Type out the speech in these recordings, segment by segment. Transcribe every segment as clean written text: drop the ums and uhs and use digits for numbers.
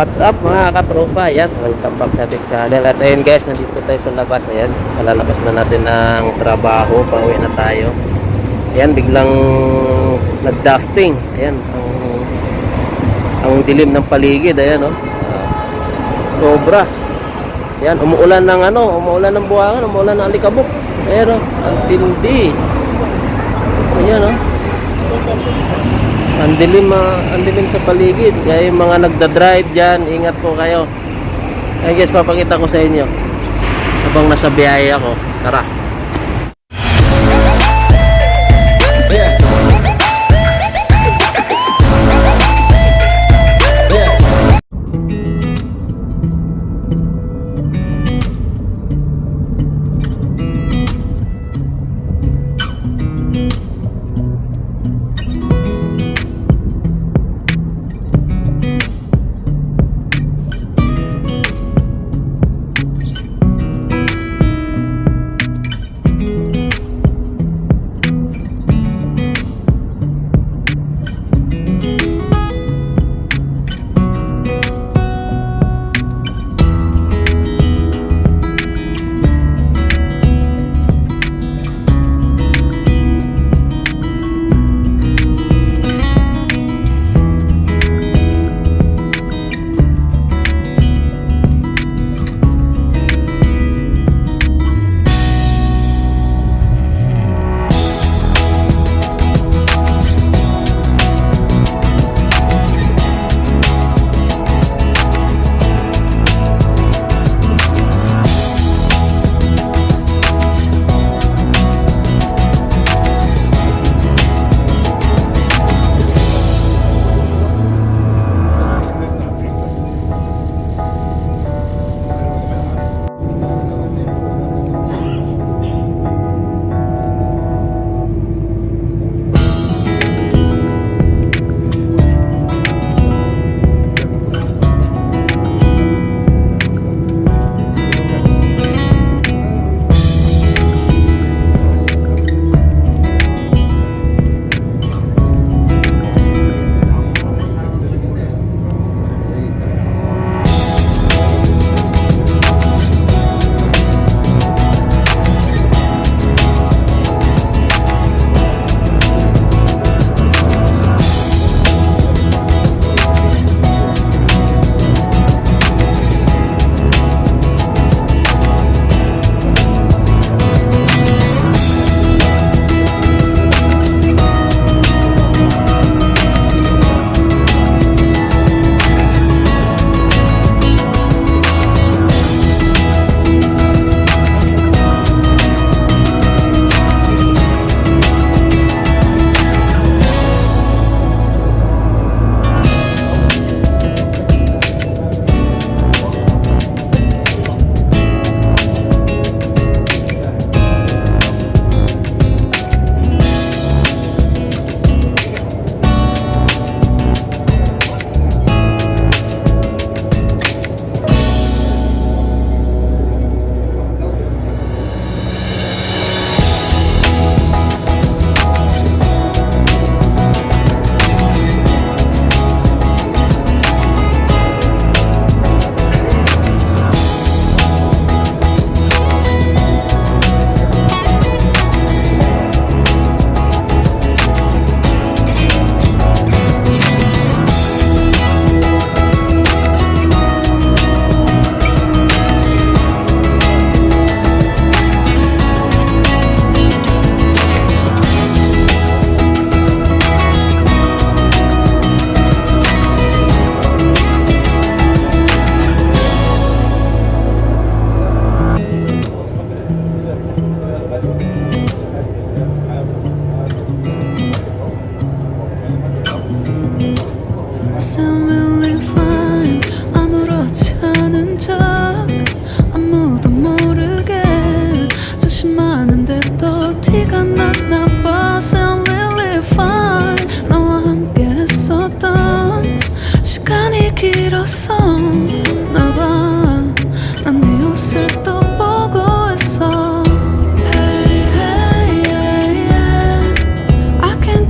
What's up mga katropa? Ayan, welcome back sa ating channel. At ayun guys, nandito tayo sa labas. Ayan, palalabas na natin ng trabaho. Pauwi na tayo. Ayan, biglang nag-dusting. Ayan, ang dilim ng paligid. Ayan, oh. Sobra. Ayan, umuulan ng buwangan, umuulan ng alikabok. Pero, ang tindi. Ayan, oh. Ang dilim sa paligid. Kaya yung mga nagda-drive dyan, ingat po kayo. Ay guys, papakita ko sa inyo habang nasa biyahe ako. Tara.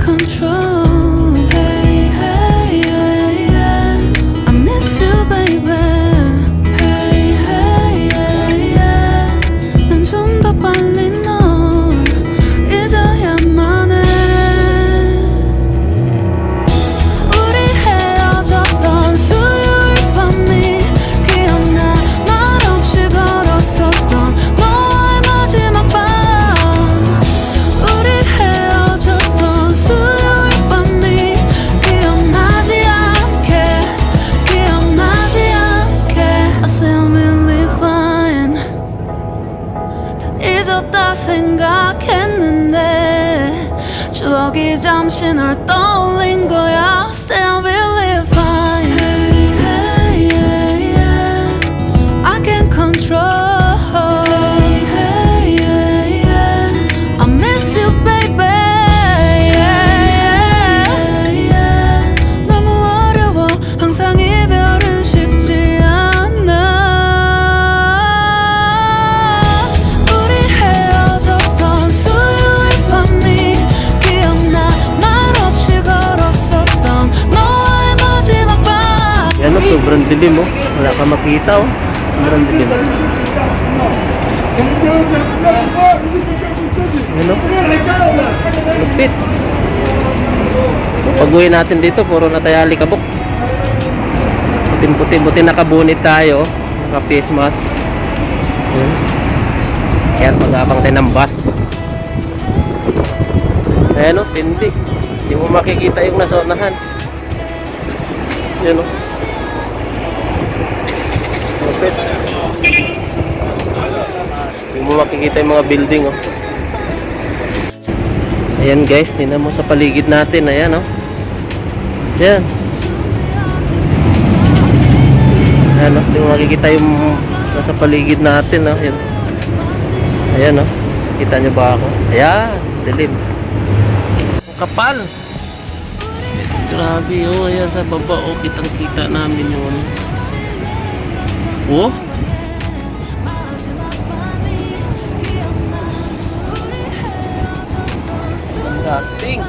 Control, hey, hey, yeah, yeah. I miss you, baby. Ayan o, sobrang dilim o. Wala ka makita o. Sobrang dilim. Ayan o. Lupit. Pag-uwi natin dito, puro na tayo alikabok. Puting-puti, buti nakabunit tayo. Naka-face mask. Ayan. Kaya mag-abang tayo ng bus. Ayan o, tindi. Hindi mo makikita yung nasa unahan. Ayan o. Lupit. Hindi mo makikita yung mga building o. Ayan guys, tingnan mo sa paligid natin. Ayan o. Ayan. Ayan o, hindi mo makikita yung nasa paligid natin o. Ayan. Ayan o. Kita nyo ba ako? Ayan, dilim. Ang kapal. Grabe o. Ayan sa baba o. Kitang kita namin yung oh. Lasting.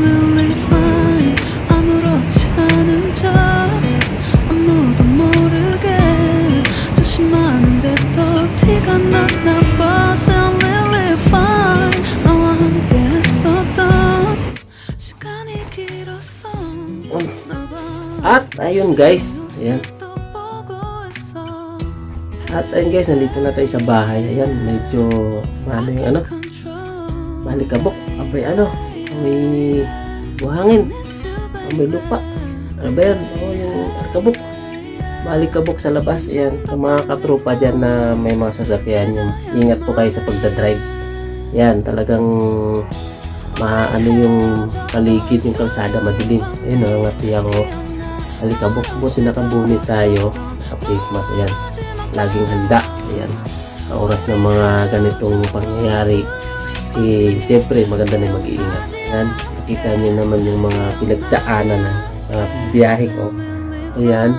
really fine. 아무렇지 않은 척 아무도 모르게 조심하는데 또 티가 났나 봐. I'm really fine. 너와 함께 했었던 시간이 길었어. At ayun guys, ayan. At ayun guys, nandito na tayo sa bahay. Ayan, medyo ano yung ano, malikabok. Abay ano, may buhangin, may lupa. Ano ba yan? Oh, yung alikabok. Malikabok sa labas. Ayan, sa mga katropa dyan na may mga sasakyan, yung ingat po kayo sa pagdadrive. Ayan, talagang maano yung paligid, yung kalsada madilim. Ayun, nangangati ako. Alikabok, buti nakabunit tayo sa face mask. Ayan, laging handa. Ayan, sa oras ng mga ganitong pangyayari, eh, siyempre maganda na mag-iingat. Ayan, nakita nyo naman yung mga pinagdaanan na biyahe ko. Ayan,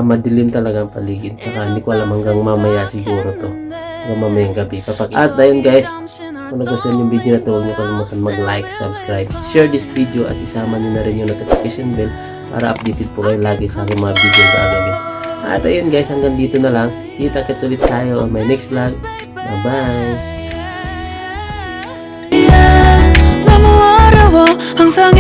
madilim talaga ang paligid. Saka hindi ko alam hanggang mamaya siguro to, hanggang mamayang gabi. At ayun guys, kung nagustuhan yung video na to, huwag nyo kalimutan mag-like, subscribe, share this video at isama nyo na rin yung notification bell para updated po kayo lagi sa aking mga video na gagawin. At ayun guys, hanggang dito na lang. Kita-kits ulit tayo on my next vlog. Bye-bye! 너무 어려워 항상